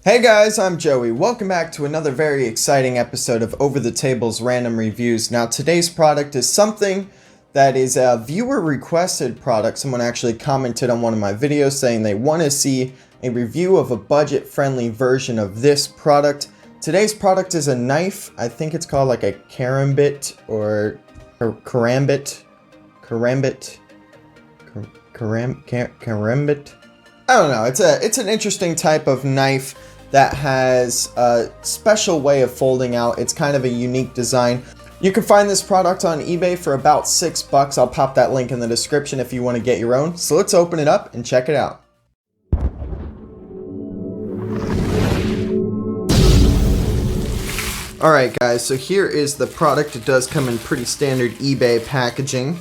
Hey guys, I'm Joey. Welcome back to another very exciting episode of Over the Table's Random Reviews. Now today's product is something that is a viewer requested product. Someone actually commented on one of my videos saying they want to see a review of a budget friendly version of this product. Today's product is a knife. I think it's called like a Karambit or Karambit. I don't know. It's an interesting type of knife that has a special way of folding out. It's kind of a unique design. You can find this product on eBay for about $6. I'll pop that link in the description if you want to get your own. So let's open it up and check it out. Alright guys, so here is the product. It does come in pretty standard eBay packaging.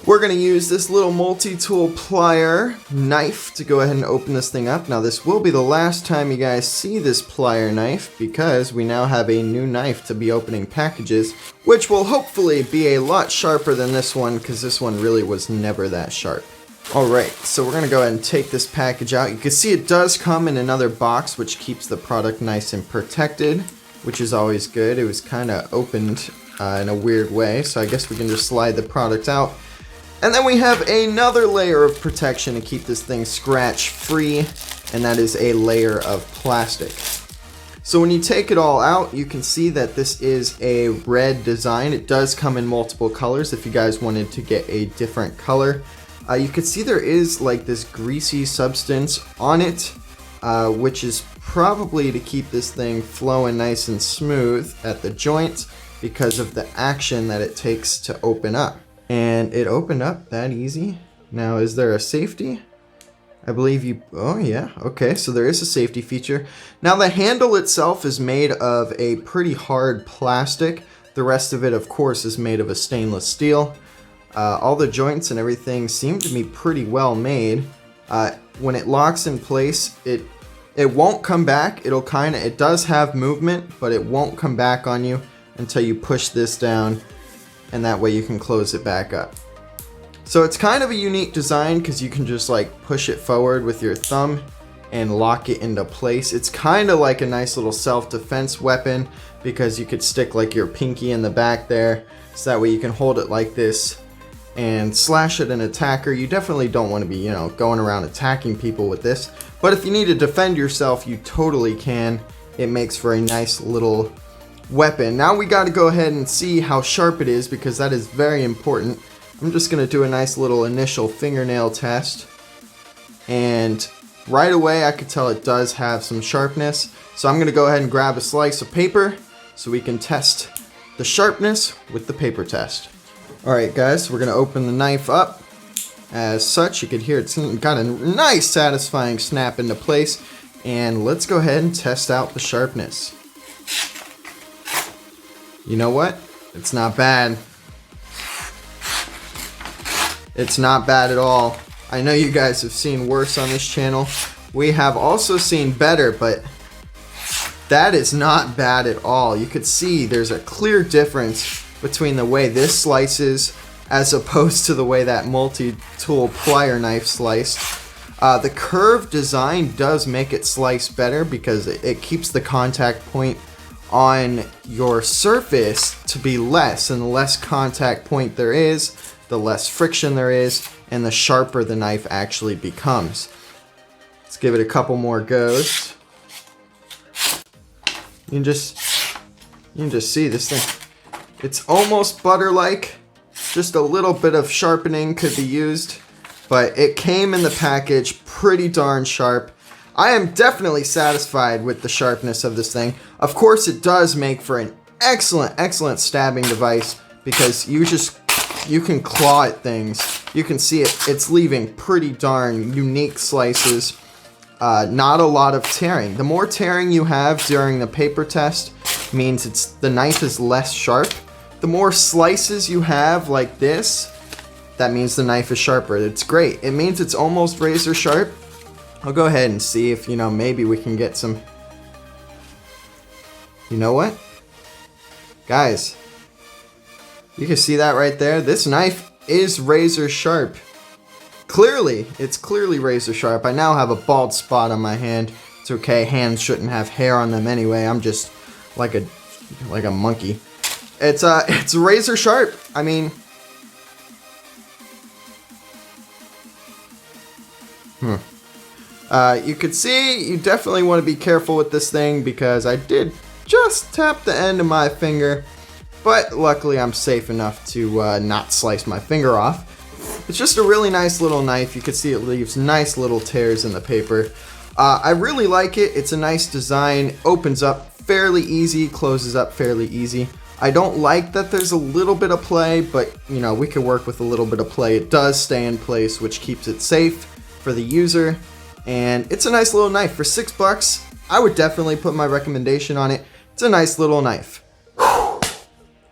We're going to use this little multi-tool plier knife to go ahead and open this thing up. Now this will be the last time you guys see this plier knife because we now have a new knife to be opening packages, which will hopefully be a lot sharper than this one because this one really was never that sharp. Alright, so we're going to go ahead and take this package out. You can see it does come in another box which keeps the product nice and protected, which is always good. It was kind of opened in a weird way, so I guess we can just slide the product out. And then we have another layer of protection to keep this thing scratch free, and that is a layer of plastic. So when you take it all out, you can see that this is a red design. It does come in multiple colors if you guys wanted to get a different color. You can see there is like this greasy substance on it, which is probably to keep this thing flowing nice and smooth at the joint because of the action that it takes to open up. And it opened up that easy. Now, is there a safety? I believe you... Oh, yeah. Okay, so there is a safety feature. Now, the handle itself is made of a pretty hard plastic. The rest of it, of course, is made of a stainless steel. All the joints and everything seem to be pretty well made. When it locks in place, it won't come back. It does have movement, but it won't come back on you until you push this down. And that way you can close it back up. So it's kind of a unique design because you can just like push it forward with your thumb and lock it into place. It's kind of like a nice little self-defense weapon because you could stick like your pinky in the back there, so that way you can hold it like this and slash at an attacker. You definitely don't want to be, going around attacking people with this, but if you need to defend yourself, you totally can. It makes for a nice little weapon. Now we got to go ahead and see how sharp it is because that is very important. I'm just going to do a nice little initial fingernail test, and right away I could tell it does have some sharpness. So I'm going to go ahead and grab a slice of paper so we can test the sharpness with the paper test. Alright guys, so we're going to open the knife up. As such, you could hear it's got a nice satisfying snap into place, and let's go ahead and test out the sharpness. You know what? It's not bad. It's not bad at all. I know you guys have seen worse on this channel. We have also seen better, but that is not bad at all. You could see there's a clear difference between the way this slices as opposed to the way that multi-tool plier knife sliced. The curved design does make it slice better because it keeps the contact point on your surface to be less, and the less contact point there is, the less friction there is, and the sharper the knife actually becomes. Let's give it a couple more goes. You can just see this thing. It's almost butter-like. Just a little bit of sharpening could be used, but it came in the package pretty darn sharp. I am definitely satisfied with the sharpness of this thing. Of course, it does make for an excellent stabbing device because you can claw at things. You can see it's leaving pretty darn unique slices. Not a lot of tearing. The more tearing you have during the paper test means the knife is less sharp. The more slices you have like this, that means the knife is sharper. It's great. It means it's almost razor sharp. I'll go ahead and see if, maybe we can get some... You know what? Guys, you can see that right there. This knife is razor sharp. Clearly, it's clearly razor sharp. I now have a bald spot on my hand It's okay, hands shouldn't have hair on them anyway. I'm just like a monkey. It's razor sharp. I mean, you could see you definitely want to be careful with this thing because I did just tap the end of my finger, but luckily I'm safe enough to not slice my finger off. It's just a really nice little knife. You can see it leaves nice little tears in the paper. I really like it. It's a nice design. Opens up fairly easy, closes up fairly easy. I don't like that there's a little bit of play, but you know, we can work with a little bit of play. It does stay in place, which keeps it safe for the user. And it's a nice little knife. For $6, I would definitely put my recommendation on it. It's a nice little knife.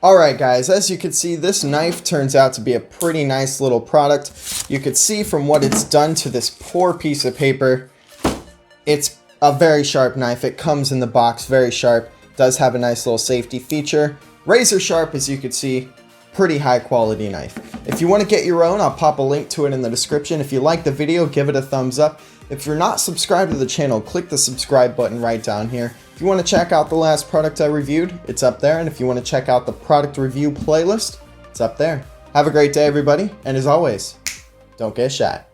Alright guys, as you can see, this knife turns out to be a pretty nice little product. You could see from what it's done to this poor piece of paper, it's a very sharp knife. It comes in the box very sharp. Does have a nice little safety feature. Razor sharp, as you can see. Pretty high quality knife. If you want to get your own, I'll pop a link to it in the description. If you like the video, give it a thumbs up. If you're not subscribed to the channel, click the subscribe button right down here. If you want to check out the last product I reviewed, it's up there. And if you want to check out the product review playlist, it's up there. Have a great day, everybody. And as always, don't get shot.